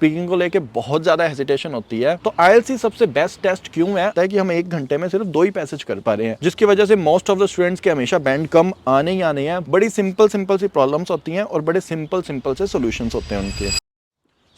Speaking को लेके बहुत ज्यादा हेजिटेशन होती है। तो आईएलटीएस सबसे बेस्ट टेस्ट क्यों है कि हम 1 घंटे में सिर्फ 2 ही पैसेज कर पा रहे हैं, जिसकी वजह से मोस्ट ऑफ द स्टूडेंट्स के हमेशा बैंड कम आने ही आने हैं। बड़ी सिंपल सी प्रॉब्लम्स होती हैं और बड़े सिंपल से सॉल्यूशंस होते हैं उनके।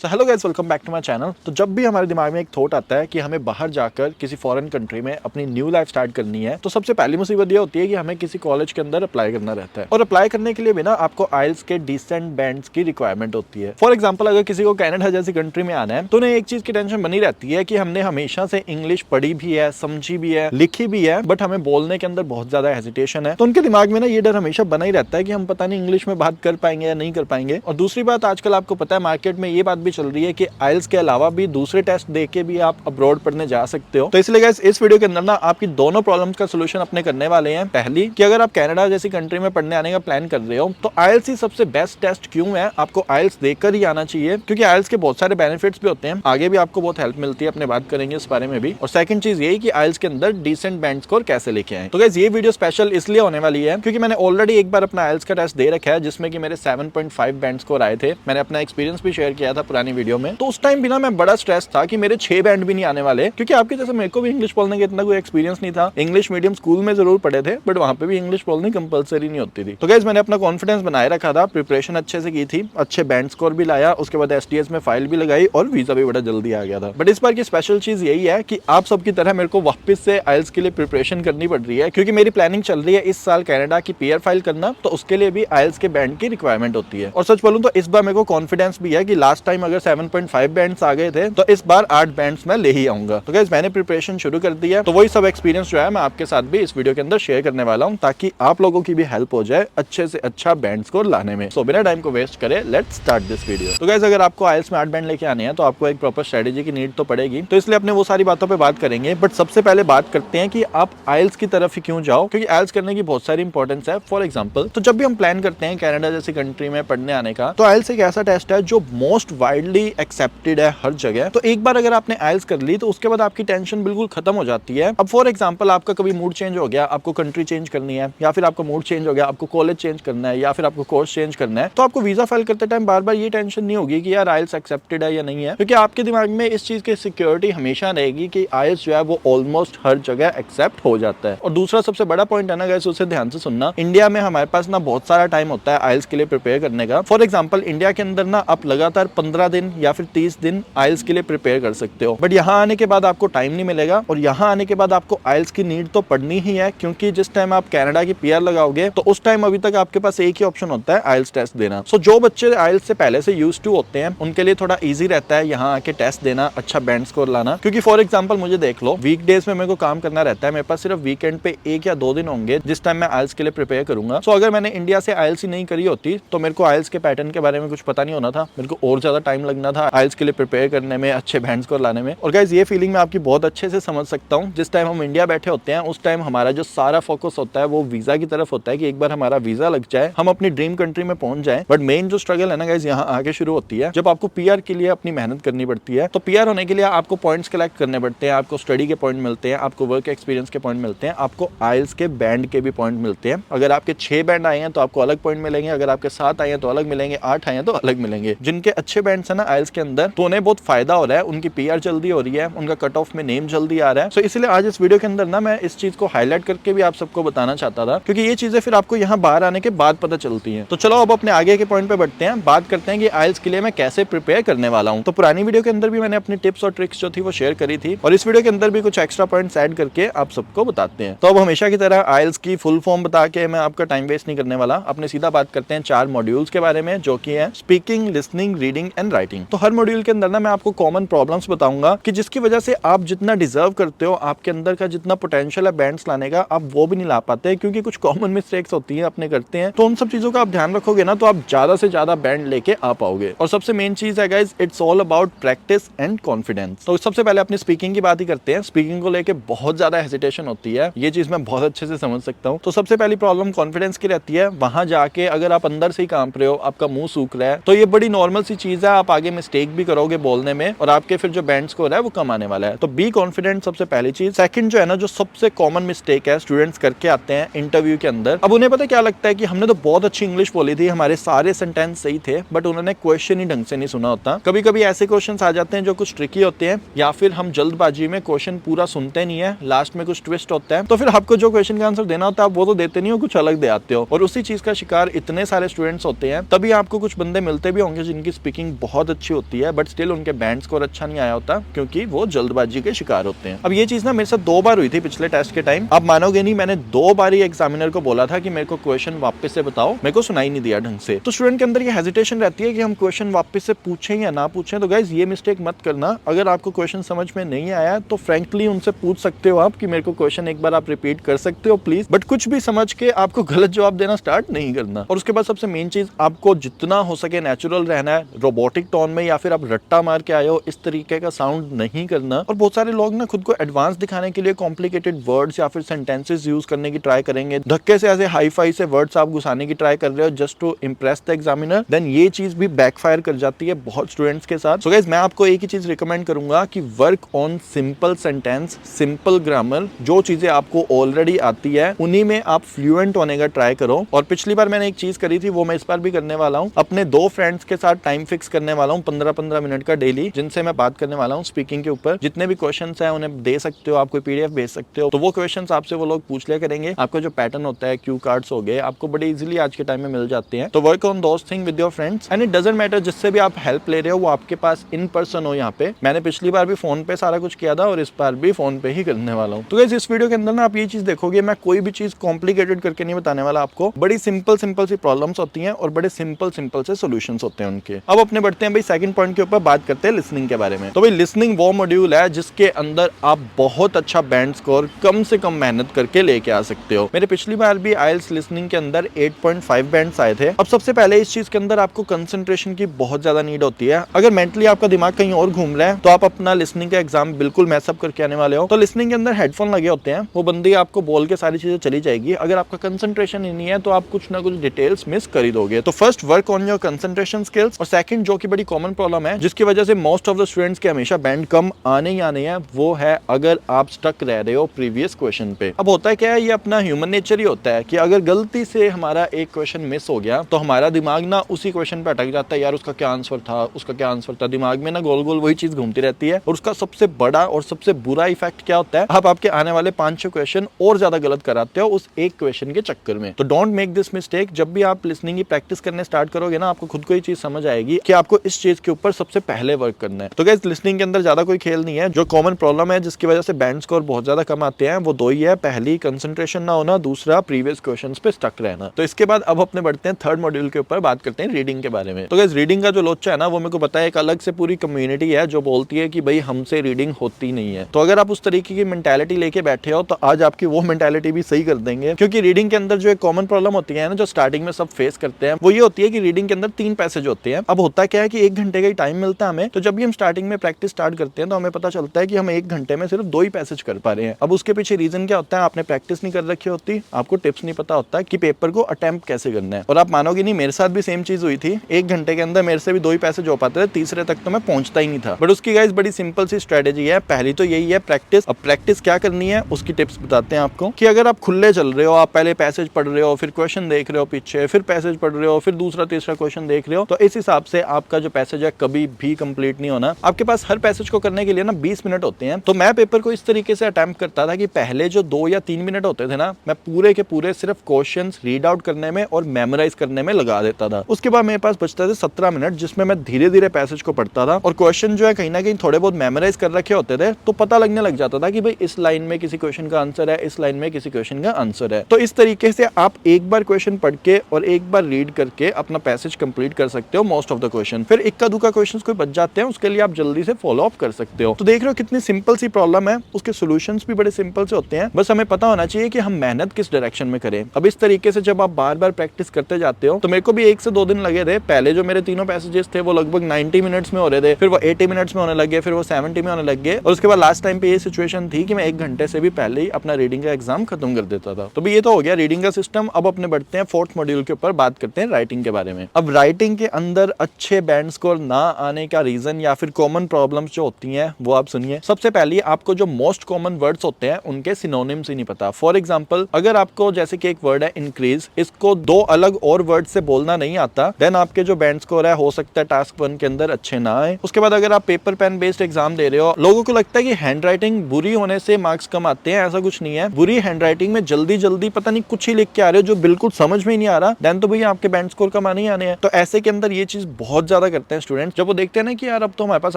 So hello guys, welcome back to my channel. तो जब भी हमारे दिमाग में एक थॉट आता है कि हमें बाहर जाकर किसी फॉरेन कंट्री में अपनी न्यू लाइफ स्टार्ट करनी है, तो सबसे पहली मुसीबत ये होती है कि हमें किसी कॉलेज के अंदर अप्लाई करना रहता है। और अप्लाई करने के लिए भी ना आपको आइल्स के डिसेंट बैंड्स की रिक्वायरमेंट होती है। फॉर एग्जाम्पल, अगर किसी को कनाडा जैसी कंट्री में आना है तो उन्हें एक चीज की टेंशन बनी रहती है कि हमने हमेशा से इंग्लिश पढ़ी भी है, समझी भी है, लिखी भी है, बट हमें बोलने के अंदर बहुत ज्यादा हेजिटेशन है। तो उनके दिमाग में ना ये डर हमेशा बना ही रहता है कि हम पता नहीं इंग्लिश में बात कर पाएंगे या नहीं कर पाएंगे। और दूसरी बात, आजकल आपको पता है मार्केट में ये बात भी चल रही है कि आइल्स के अलावा भी दूसरे टेस्ट देके भी आप अब्रॉड पढ़ने जा सकते हो। तो इसलिए गाइस, इस वीडियो के अंदर ना आपकी दोनों प्रॉब्लम्स का सॉल्यूशन अपने करने वाले हैं। पहली कि अगर आप कनाडा जैसी कंट्री में पढ़ने आने का प्लान कर रहे हो तो आइल्स ही सबसे बेस्ट टेस्ट क्यों है, आपको आइल्स देकर ही आना चाहिए, क्योंकि आइल्स के बहुत सारे बेनिफिट्स भी होते हैं। आगे भी आपको बहुत हेल्प मिलती है, अपने बात करेंगे इस बारे में भी। और सेकंड चीज यही कि आइल्स के अंदर डिसेंट बैंड स्कोर कैसे लेके आए। तो गाइस, ये वीडियो स्पेशल इसलिए होने वाली है क्योंकि मैंने ऑलरेडी एक बार अपना आइल्स का टेस्ट दे रखा है, जिसमें कि मेरे 7.5 बैंड स्कोर आए थे। मैंने अपना एक्सपीरियंस भी शेयर किया था पुरानी वीडियो में। तो उस टाइम भी ना मैं बड़ा स्ट्रेस था कि मेरे 6 बैंड भी नहीं आने वाले, क्योंकि आपके जैसे मेरे को भी इंग्लिश बोलने का इतना कोई एक्सपीरियंस नहीं था। इंग्लिश मीडियम स्कूल में जरूर पढ़े थे, बट वहां पे भी इंग्लिश बोलनी कंपलसरी नहीं होती थी। तो गाइस, मैंने अपना कॉन्फिडेंस बनाए रखा था, प्रिपरेशन अच्छे से की थी, अच्छे बैंड स्कोर भी लाया, उसके बाद एसटीएस में फाइल भी लगाई और वीजा भी बड़ा जल्दी आ गया था। बट इस बार की स्पेशल चीज यही है कि आप सबकी तरह मेरे को वापस से आइल्स के लिए प्रिपरेशन करनी पड़ रही है, क्योंकि मेरी प्लानिंग चल रही है इस साल कनाडा की पीआर फाइल करना। तो उसके लिए भी आइल्स के बैंड की रिक्वायरमेंट होती है। और सच बोलूं तो इस बार मेरे को कॉन्फिडेंस भी है कि लास्ट टाइम अगर 7.5 बैंड्स आ गए थे तो इस बार 8 बैंड्स मैं ले ही आऊंगा। तो गाइस, मैंने प्रिपरेशन शुरू कर दी है। तो वही सब एक्सपीरियंस जो है मैं आपके साथ भी इस वीडियो के अंदर शेयर करने वाला हूं, ताकि आप लोगों की भी हेल्प हो जाए अच्छे से अच्छा बैंड स्कोर लाने में। सो बिना टाइम को वेस्ट करे, लेट्स स्टार्ट दिस वीडियो। तो गाइस, अगर आपको आइल्स में 8 बैंड लेके आने हैं तो आपको एक प्रॉपर स्ट्रेटेजी की नीड तो पड़ेगी। तो इसलिए अपने वो सारी बातों पर बात करेंगे, बट सबसे पहले बात करते हैं कि आप आइल्स की तरफ ही क्यों जाओ, क्योंकि आइल्स करने की बहुत सारी इंपॉर्टेंस है। फॉर एग्जाम्पल, तो जब भी हम प्लान करते हैं कनाडा जैसी कंट्री में पढ़ने आने का, तो आइल्स एक ऐसा टेस्ट है जो मोस्ट वाइडली एक्सेप्टेड है हर जगह। तो एक बार अगर आपने आइल्स कर ली तो उसके बाद आपकी टेंशन बिल्कुल खत्म हो जाती है। अब फॉर एग्जांपल, आपका कभी मूड चेंज हो गया, आपको कंट्री चेंज करनी है, या फिर आपका मूड चेंज हो गया, आपको कॉलेज चेंज करना है, या फिर आपको कोर्स चेंज करना है, तो आपको वीजा फाइल करते टाइम बार बार ये टेंशन नहीं होगी कि यार आइल्स एक्सेप्टेड है या नहीं है, क्योंकि आपके दिमाग में इस चीज की सिक्योरिटी हमेशा रहेगी कि आइल्स जो है वो ऑलमोस्ट हर जगह एक्सेप्ट हो जाता है। और दूसरा सबसे बड़ा पॉइंट है ना गाइस, उसे ध्यान से सुनना, इंडिया में हमारे पास ना बहुत सारा टाइम होता है आइल्स के लिए प्रिपेयर करने का। फॉर एग्जाम्पल, इंडिया के अंदर ना आप लगातार 15 दिन या फिर 30 दिन आइल्स के लिए प्रिपेयर कर सकते हो, बट यहाँ आने के बाद आपको टाइम नहीं मिलेगा। और यहाँ आने के बाद आपको आइल्स की नीड तो पड़नी ही है, क्योंकि जिस टाइम आप कनाडा की पीआर लगाओगे तो उस टाइम अभी तक आपके पास एक ही ऑप्शन होता है, आइल्स टेस्ट देना। सो जो बच्चे आइल्स से पहले से यूज्ड टू होते हैं उनके लिए थोड़ा इजी रहता है यहाँ आके टेस्ट देना, अच्छा बैंड स्कोर लाना। क्योंकि फॉर एग्जाम्पल, मुझे देख लो, वीकडेज में मेरे को काम करना रहता है, मेरे पास सिर्फ वीकेंड पे 1 या 2 दिन होंगे जिस टाइम मैं आइल्स के लिए प्रिपेयर करूंगा। सो अगर मैंने इंडिया से आइल्स ही नहीं करी होती तो मेरे को आइल्स के पैटर्न के बारे में कुछ पता नहीं होना था, मेरे को और ज्यादा टाइम लगना था आइल्स के लिए प्रिपेयर करने में, अच्छे बैंड स्कोर लाने में। और गाइस, ये फीलिंग मैं आपकी बहुत अच्छे से समझ सकता हूँ। जिस टाइम हम इंडिया बैठे होते हैं उस टाइम हमारा जो सारा फोकस होता है वो वीजा की तरफ होता है कि एक बार हमारा वीजा लग जाए, हम अपनी ड्रीम कंट्री में पहुंच जाएं। बट मेन जो स्ट्रगल है ना गाइस, यहाँ आगे शुरू होती है जब आपको पीआर के लिए अपनी मेहनत करनी पड़ती है। तो पीआर होने के लिए आपको पॉइंट्स कलेक्ट करने पड़ते हैं, आपको स्टडी के पॉइंट मिलते हैं, आपको वर्क एक्सपीरियंस के पॉइंट मिलते हैं, आपको आइल्स के बैंड के भी पॉइंट मिलते हैं। अगर आपके 6 बैंड आए हैं तो आपको अलग पॉइंट मिलेंगे, अगर आपके 7 आए हैं तो अलग मिलेंगे, 8 आए हैं तो अलग मिलेंगे। जिनके अच्छे बैंड्स है ना आइल्स के अंदर, तो उन्हें बहुत फायदा हो रहा है, उनकी पीआर जल्दी हो रही है, उनका कट ऑफ में नेम जल्दी आ रहा है। सो इसलिए आज इस वीडियो के अंदर ना मैं इस चीज को हाईलाइट करके भी आप सबको बताना चाहता था, क्योंकि ये चीजें फिर आपको यहाँ बाहर आने के बाद पता चलती हैं। तो चलो अब अपने आगे के पॉइंट पे बढ़ते हैं, बात करते हैं कि आइल्स के लिए मैं कैसे प्रिपेयर करने वाला हूँ। तो पुरानी वीडियो के अंदर भी मैंने अपनी टिप्स और ट्रिक्स जो थी वो शेयर करी थी, और इस वीडियो के अंदर भी कुछ एक्स्ट्रा पॉइंट्स ऐड करके आप सबको बताते हैं। तो अब हमेशा की तरह आइल्स की फुल फॉर्म बता के मैं आपका टाइम वेस्ट नहीं करने वाला, अपने सीधा बात करते हैं 4 मॉड्यूल्स के बारे में, जो कि है speaking, listening, reading and writing. तो हर मॉड्यूल के अंदर ना मैं आपको कॉमन प्रॉब्लम्स बताऊंगा कि जिसकी वजह से आप जितना डिजर्व करते हो, आपके अंदर का जितना पोटेंशियल है बैंड्स लाने का, आप वो भी नहीं ला पाते, क्योंकि कुछ कॉमन मिस्टेक्स होती हैं अपने करते हैं। तो उन सब चीजों का आप ध्यान रखोगे ना तो आप ज्यादा से ज्यादा बैंड लेके आ पाओगे। और सबसे मेन चीज है guys, it's all about practice and confidence. तो सबसे पहले अपनी स्पीकिंग की बात ही करते हैं। स्पीकिंग को लेके बहुत ज्यादा हेजिटेशन होती है, ये चीज मैं बहुत अच्छे से समझ सकता हूँ। तो सबसे पहली प्रॉब्लम कॉन्फिडेंस की रहती है। वहां जाके अगर आप अंदर से ही कांप रहे हो, आपका मुंह सूख रहा है, तो ये बड़ी नॉर्मल सी चीज है, आप आगे मिस्टेक भी करोगे बोलने में और आपके फिर जो बैंड स्कोर है वो कम आने वाला है। तो बी कॉन्फिडेंट सबसे पहली चीज। सेकंड जो है ना, जो सबसे कॉमन मिस्टेक है स्टूडेंट्स करके आते हैं इंटरव्यू के अंदर, अब उन्हें पता क्या लगता है कि हमने तो बहुत अच्छी इंग्लिश बोली थी, हमारे सारे सेंटेंस सही थे, बट उन्होंने क्वेश्चन ही ढंग से नहीं सुना होता। कभी कभी ऐसे क्वेश्चन आ जाते हैं जो कुछ ट्रिकी होते हैं, या फिर हम जल्दबाजी में क्वेश्चन पूरा सुनते नहीं है, लास्ट में कुछ ट्विस्ट होता है, तो फिर आपको जो क्वेश्चन का आंसर देना होता है आप वो तो देते नहीं हो, कुछ अलग दे आते हो। और उसी चीज का शिकार इतने सारे स्टूडेंट्स होते हैं। तभी आपको कुछ बंदे मिलते भी होंगे जिनकी स्पीकिंग बहुत अच्छी होती है, बट स्टिल उनके बैंड स्कोर अच्छा नहीं आया होता, क्योंकि वो जल्दबाजी के शिकार होते हैं। अब ये चीज ना मेरे साथ 2 बार हुई थी पिछले टेस्ट के टाइम। आप मानोगे नहीं, मैंने 2 बार ही एग्जामिनर को बोला था कि मेरे को क्वेश्चन वापस से बताओ, मेरे को सुनाई नहीं दिया ढंग से। तो स्टूडेंट के अंदर ये हेजिटेशन रहती है कि हम क्वेश्चन वापस से पूछें या ना पूछें। तो गाइस ये मिस्टेक मत करना। अगर आपको क्वेश्चन समझ में नहीं आया तो फ्रैंकली उनसे पूछ सकते हो आप कि मेरे को क्वेश्चन एक बार आप रिपीट कर सकते हो प्लीज, बट कुछ भी समझ के आपको गलत जवाब देना स्टार्ट नहीं करना। और उसके बाद सबसे मेन चीज, आपको जितना हो सके नेचुरल रहना है, रोबोटिक टोन में या फिर आप रट्टा मार के आए हो इस तरीके का साउंड नहीं करना। और बहुत सारे लोग ना खुद को एडवांस दिखाने के लिए कॉम्प्लिकेटेड वर्ड्स या फिर सेंटेंसेस यूज करने की ट्राई करेंगे, धक्के से ऐसे हाई फाई से वर्ड्स आप घुसाने की ट्राई कर रहे हो just to impress the examiner, then ये चीज भी बैकफायर कर जाती है बहुत स्टूडेंट्स के साथ। सो गाइस मैं आपको एक ही चीज रिकमेंड करूंगा कि work on simple sentence, simple grammar. जो चीजें आपको ऑलरेडी आती है उन्हीं में आप फ्लुएंट होने का ट्राई करो। और पिछली बार मैंने एक चीज करी थी वो मैं इस बार भी करने वाला हूँ। अपने 2 फ्रेंड्स के साथ टाइम फिक्स करने वाला हूँ 15-15 मिनट का डेली, जिनसे मैं बात करने वाला हूँ स्पीकिंग के ऊपर। जितने भी क्वेश्चंस हैं उन्हें दे सकते हो, आप कोई पीडीएफ भेज सकते हो, तो वो क्वेश्चंस आपसे वो लोग पूछ लिया करेंगे। आपका जो पैटर्न होता है, क्यू कार्ड्स हो गए, आपको बड़े इजीली आज के टाइम में मिल जाते हैं। तो work on those thing with your friends and it doesn't matter जिससे भी आप हेल्प ले रहे हो वो आपके पास इन पर्सन हो। यहाँ पे मैंने पिछली बार भी फोन पे सारा कुछ किया था और इस बार भी फोन पे ही करने वाला हूँ। तो गाइस इस वीडियो के अंदर ना आप ये चीज देखोगे, मैं कोई भी चीज कॉम्प्लिकेटेड करके नहीं बताने वाला आपको। बड़ी सिंपल सी प्रॉब्लम्स होती हैं और बड़े सिंपल से सॉल्यूशंस होते हैं उनके। अब अपने बढ़ते हैं भाई सेकंड पॉइंट के ऊपर, बात करते हैं लिसनिंग के बारे में। तो भाई लिसनिंग वो मॉड्यूल है जिसके अंदर आप बहुत अच्छा बैंड स्कोर कम से कम मेहनत करके लेके आ सकते हो। मेरे पिछली बार भी आइल्स लिसनिंग के अंदर 8.5 बैंड्स आए थे। अब सबसे पहले इस चीज के अंदर आपको कंसंट्रेशन की बहुत ज्यादा नीड होती है। अगर मेंटली आपका दिमाग कहीं और घूम रहा है तो आप अपना लिसनिंग का एग्जाम बिल्कुल मैसअप करके आने वाले हो। तो लिसनिंग के अंदर हेडफोन लगे होते हैं, वो बंदी आपको बोल के सारी चीजें चली जाएगी। अगर आपका कंसंट्रेशन ही नहीं है तो आप कुछ ना कुछ डिटेल्स मिस कर ही दोगे। तो first work on your concentration skills. और सेकंड जो कि बड़ी कॉमन प्रॉब्लम है जिसकी वजह से मोस्ट ऑफ द स्टूडेंट्स के हमेशा बैंड कम आने ही आने हैं, वो है अगर आप स्टक रह रहे हो प्रीवियस क्वेश्चन पे। अब होता है क्या है, ये अपना ह्यूमन नेचर ही होता है कि अगर गलती से हमारा एक क्वेश्चन मिस हो गया तो हमारा दिमाग ना उसी क्वेश्चन पे अटक जाता है, यार उसका क्या आंसर था, उसका क्या आंसर था। दिमाग में ना गोल गोल वही चीज घूमती रहती है। और उसका सबसे बड़ा और सबसे बुरा इफेक्ट क्या होता है, आप आपके आने वाले 5-6 क्वेश्चन और ज्यादा गलत कराते हो उस एक क्वेश्चन के चक्कर में। तो डोंट मेक दिस मिस्टेक। जब भी आप लिसनिंग की प्रैक्टिस करने स्टार्ट करोगे ना, आपको खुद को ये चीज समझ आएगी कि आपको इस चीज के ऊपर सबसे पहले वर्क करना है। तो गाइस लिसनिंग के अंदर ज्यादा कोई खेल नहीं है। जो कॉमन प्रॉब्लम है जिसकी वजह से बैंड स्कोर बहुत ज्यादा कम आते हैं वो 2 ही है, पहली कंसंट्रेशन ना होना, दूसरा प्रीवियस क्वेश्चंस पे स्टक रहना। तो इसके बाद अब अपने बढ़ते हैं थर्ड मॉड्यूल के ऊपर, बात करते हैं रीडिंग के बारे में। तो गाइस रीडिंग का जो लोचा है ना, वो मेरे को पता है एक अलग से पूरी कम्युनिटी है जो बोलती है कि भाई हमसे रीडिंग होती नहीं है। तो अगर आप उस तरीके की मेंटालिटी लेके बैठे हो तो आज आपकी वो मेंटालिटी भी सही कर देंगे। क्योंकि रीडिंग के अंदर जो एक कॉमन प्रॉब्लम होती है ना, जो स्टार्टिंग में सब फेस करते हैं, वो ये होती है कि रीडिंग के अंदर 3 पैसेज होते हैं। अब होता क्या है कि 1 घंटे का ही टाइम मिलता है हमें, तो जब भी हम स्टार्टिंग में प्रैक्टिस स्टार्ट करते हैं तो हमें पता चलता है कि हम 1 घंटे में सिर्फ 2 ही पैसेज कर पा रहे हैं। अब उसके पीछे रीजन क्या होता है, आपने प्रैक्टिस नहीं कर रखी होती, आपको टिप्स नहीं पता होता कि पेपर को अटेम्प्ट कैसे करना है। और आप मानोगे नहीं, मेरे साथ भी सेम चीज हुई थी। 1 घंटे के अंदर मेरे से भी 2 ही पैसेज हो पाते थे, तीसरे तक तो मैं पहुंचता ही नहीं था। बट उसकी गाइस बड़ी सिंपल सी स्ट्रेटेजी है। पहली तो यही है प्रैक्टिस। अब प्रैक्टिस क्या करनी है उसकी टिप्स बताते हैं आपको कि अगर आप खुले चल रहे हो, आप पहले पैसेज पढ़ रहे हो, फिर क्वेश्चन देख रहे हो पीछे, फिर पैसेज पढ़ रहे हो, फिर दूसरा तीसरा क्वेश्चन देख रहे हो, तो इस हिसाब से आपका जो पैसेज है कभी भी कंप्लीट नहीं होना। आपके पास हर पैसेज को करने के लिए ना 20 मिनट होते हैं। तो मैं पेपर को इस तरीके से अटेम्प्ट करता था कि पहले जो 2 या 3 मिनट होते थे ना, मैं पूरे के पूरे सिर्फ क्वेश्चंस रीड आउट करने में और मेमोराइज करने में लगा देता था। उसके बाद मेरे पास बचते थे 17 मिनट जिसमें मैं धीरे धीरे पैसेज को पढ़ता था। और क्वेश्चन जो है कहीं ना कहीं थोड़े बहुत मेमोराइज कर रखे होते थे, तो पता लगने लग जाता था कि भाई इस लाइन में किसी क्वेश्चन का आंसर है, इस लाइन में किसी क्वेश्चन का आंसर है। तो इस तरीके से आप एक बार क्वेश्चन पढ़ के और एक बार रीड करके अपना पैसेज कंप्लीट कर सकते हो मोस्ट ऑफ द क्वेश्चन। फिर इक्का दुक्का क्वेश्चन कोई बच जाते हैं, उसके लिए आप जल्दी से फॉलो अप कर सकते हो। तो देख रहे हो कितनी सिंपल सी प्रॉब्लम है, उसके सॉल्यूशंस भी बड़े सिंपल से होते हैं। बस हमें पता होना चाहिए कि हम मेहनत किस डायरेक्शन में करें। अब इस तरीके से जब आप बार बार प्रैक्टिस करते जाते हो, तो मेरे को भी 1 से 2 दिन लगे थे। पहले जो मेरे तीनों पैसेजेस थे वो लगभग 90 मिनट्स में हो रहे थे, फिर वो 80 मिनट्स में होने लगे, फिर वो 70 में होने लग गए। और उसके बाद लास्ट टाइम पे ये सिचुएशन थी कि मैं 1 घंटे से भी पहले ही अपना रीडिंग का एग्जाम खत्म कर देता था। तो भी ये तो हो गया रीडिंग का सिस्टम। अब अपने बढ़ते हैं 4th मॉड्यूल के ऊपर, बात करते हैं राइटिंग के बारे में। अब राइटिंग के अंदर अच्छे बैंड स्कोर ना आने का रीजन या फिर कॉमन प्रॉब्लम्स जो होती हैं वो आप सुनिए। सबसे पहले आपको जो मोस्ट कॉमन वर्ड्स होते हैं उनके सिनोनिम्स ही नहीं पता। फॉर एग्जांपल, अगर आपको जैसे कि एक वर्ड है इंक्रीज, इसको दो अलग और वर्ड से बोलना नहीं आता, देन आपके जो बैंड स्कोर है हो सकता है टास्क 1 के अंदर अच्छे ना आए। उसके बाद अगर आप पेपर पेन बेस्ड एग्जाम दे रहे हो, लोगों को लगता है कि हैंड राइटिंग बुरी होने से मार्क्स कम आते हैं, ऐसा कुछ नहीं है। बुरी हैंड राइटिंग में जल्दी जल्दी पता नहीं कुछ ही लिख के आ रहे हो जो बिल्कुल समझ में ही नहीं आ रहा, देन तो भैया आपके बैंड स्कोर कम आने ही आने हैं। तो ऐसे के अंदर ये चीज बहुत ज्यादा करते हैं स्टूडेंट। जब वो देखते हैं ना कि यार अब तो हमारे पास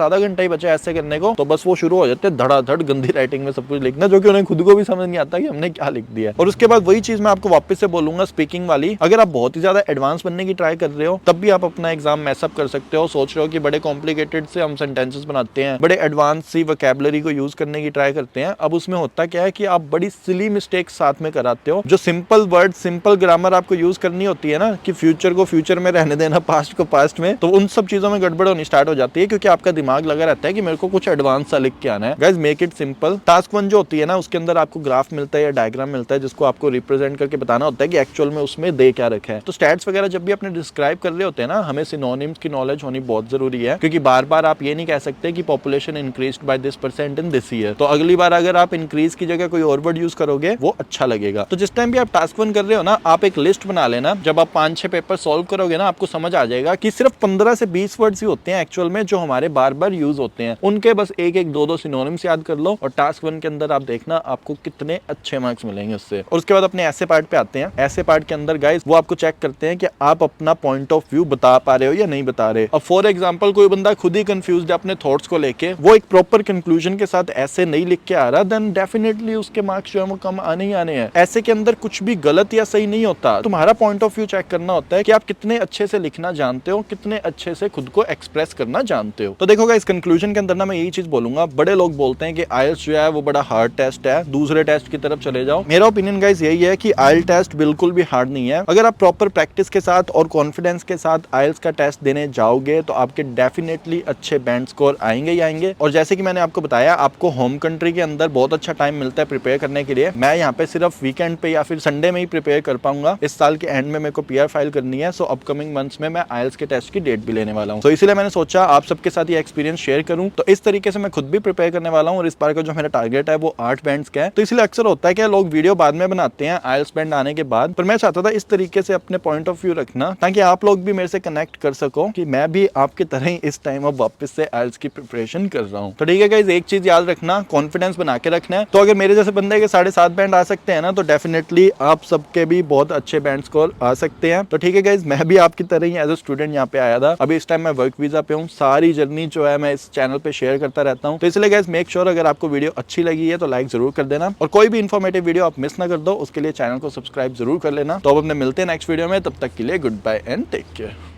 आधा घंटा ही बचा है ऐसे करने को, तो बस वो शुरू हो जाते हैं धड़ाधड़ गंदी राइटिंग में सब कुछ लिखना, जो कि उन्हें खुद को भी समझ नहीं आता कि हमने क्या लिख दिया। और उसके बाद वही चीज मैं आपको वापस से बोलूंगा स्पीकिंग वाली, अगर आप बहुत ही ज्यादा एडवांस बनने की ट्राई कर रहे हो तब भी आप अपना एग्जाम मैसअप कर सकते हो। सोच रहे हो कि बड़े कॉम्प्लिकेटेड से हम सेंटेंसेस बनाते हैं, बड़े एडवांस सी वोकैबुलरी को यूज करने की ट्राई करते हैं, अब उसमें होता क्या है कि आप बड़ी सिली मिस्टेक्स साथ में कराते हो। जो सिंपल वर्ड, सिंपल ग्रामर आपको यूज करनी होती है ना, कि फ्यूचर को फ्यूचर में रहने देना, पास्ट को पास्ट में, तो उन सब चीजों में गड़बड़ होनी स्टार्ट हो जाती है, क्योंकि आपका दिमाग लगा रहता है कि मेरे को कुछ एडवांस सा लिख के आना है। Guys make it simple. Task 1 जो होती है ना, उसके अंदर आपको ग्राफ मिलता है या डायग्राम मिलता है, जिसको आपको रिप्रेजेंट करके बताना होता है कि एक्चुअल में उसमें दे क्या रखा है। तो स्टैट्स वगैरह जब भी अपने डिस्क्राइब कर रहे होते हैं ना, हमें सिनोनिम्स की नॉलेज होनी बहुत जरूरी है, क्योंकि बार बार आप ये नहीं कह सकते कि population increased by this % in this year, तो अगली बार अगर आप इंक्रीज की जगह कोई और वर्ड यूज करोगे वो अच्छा लगेगा। तो जिस टाइम भी आप टास्क 1 कर रहे हो ना, आप एक लिस्ट बना लेना। जब आप 5-6 पेपर सॉल्व करोगे ना, आपको समझ आ जाएगा कि सिर्फ 15 से 20 वर्ड्स ही होते हैं एक्चुअल में जो हमारे बार बार यूज होते हैं, उनके बस एक एक दो सिनोनिम्स याद कर लो, और टास्क 1 के अंदर आप देखना आपको कितने अच्छे मार्क्स मिलेंगे उससे। और उसके बाद अपने ऐसे पार्ट पे आते हैं। ऐसे पार्ट के अंदर गाइस वो आपको चेक करते हैं कि आप अपना पॉइंट ऑफ व्यू बता पा रहे हो या नहीं बता रहे। अब फॉर एग्जांपल, कोई बंदा खुद ही कंफ्यूज्ड है अपने थॉट्स को लेके, वो एक प्रॉपर कंक्लूजन के साथ ऐसे नहीं लिख के आ रहा, देन डेफिनेटली उसके मार्क्स जो है वो कम आने ही आने हैं। ऐसे के अंदर कुछ भी गलत या सही नहीं होता, तुम्हारा पॉइंट ऑफ व्यू चेक करना होता है कि आप कितने अच्छे से लिखना जानते हो, कितने अच्छे से खुद को एक्सप्रेस करना जानते हो। तो देखो गाइस, कंक्लूजन के अंदर ना मैं यही चीज बोलूंगा, बड़े लोग बोलते हैं कि आइल्स जो है वो बड़ा हार्ड टेस्ट है, दूसरे टेस्ट की तरफ चले जाओ। मेरा ओपिनियन गाइस यही है कि आइल्स टेस्ट बिल्कुल भी हार्ड नहीं है। अगर आप प्रॉपर प्रैक्टिस के साथ और कॉन्फिडेंस के साथ आइल्स का टेस्ट देने जाओगे तो आपके डेफिनेटली अच्छे बैंड स्कोर आएंगे ही आएंगे। और जैसे कि मैंने आपको बताया, आपको होम कंट्री के अंदर बहुत अच्छा टाइम मिलता है प्रिपेयर करने के लिए। मैं यहाँ पे सिर्फ वीकेंड पे या फिर संडे में ही प्रिपेयर कर पाऊंगा। इस साल के एंड में मेरे को PR फाइल करनी है, सो अपकमिंग मंथ्स में मैं आइल्स के टेस्ट की डेट भी लेने वाला हूँ। तो इसीलिए मैंने सोचा आप सबके साथ ये एक्सपीरियंस शेयर करूँ। तो इस तरीके से मैं खुद भी प्रिपेयर करने वाला हूँ, और इस बार का जो मेरा टारगेट है वो 8 बैंड्स का है। तो इसलिए अक्सर होता है कि लोग वीडियो बाद में बनाते हैं आइल्स बैंड आने के बाद, पर मैं चाहता था इस तरीके से अपने पॉइंट ऑफ व्यू रखना, ताकि आप लोग भी मेरे से कनेक्ट कर सको कि मैं भी आपकी तरह ही इस टाइम अब वापस से आइल्स की प्रिपरेशन कर रहा हूँ। तो ठीक है गाइस, एक चीज याद रखना, कॉन्फिडेंस बना के रखना है। तो अगर मेरे जैसे बंदे के 7.5 बैंड आ सकते हैं ना, तो डेफिनेटली आप सबके भी बहुत अच्छे बैंड स्कोर आ सकते हैं। तो ठीक है गाइस, मैं भी आपकी तरह ही एज ए स्टूडेंट यहाँ पे आया था। अभी इस टाइम मैं वर्क वीजा पे हूँ। सारी जर्नी जो है मैं इस चैनल पे शेयर करता रहता हूँ। तो इसलिए गाइस मेक श्योर अगर आपको वीडियो अच्छी लगी है तो लाइक जरूर कर देना, और कोई भी इन्फॉर्मेटिव वीडियो आप मिस ना कर दो उसके लिए चैनल को सब्सक्राइब जरूर कर लेना। तो अब अपने मिलते हैं नेक्स्ट वीडियो में, तब तक के लिए good bye and take care.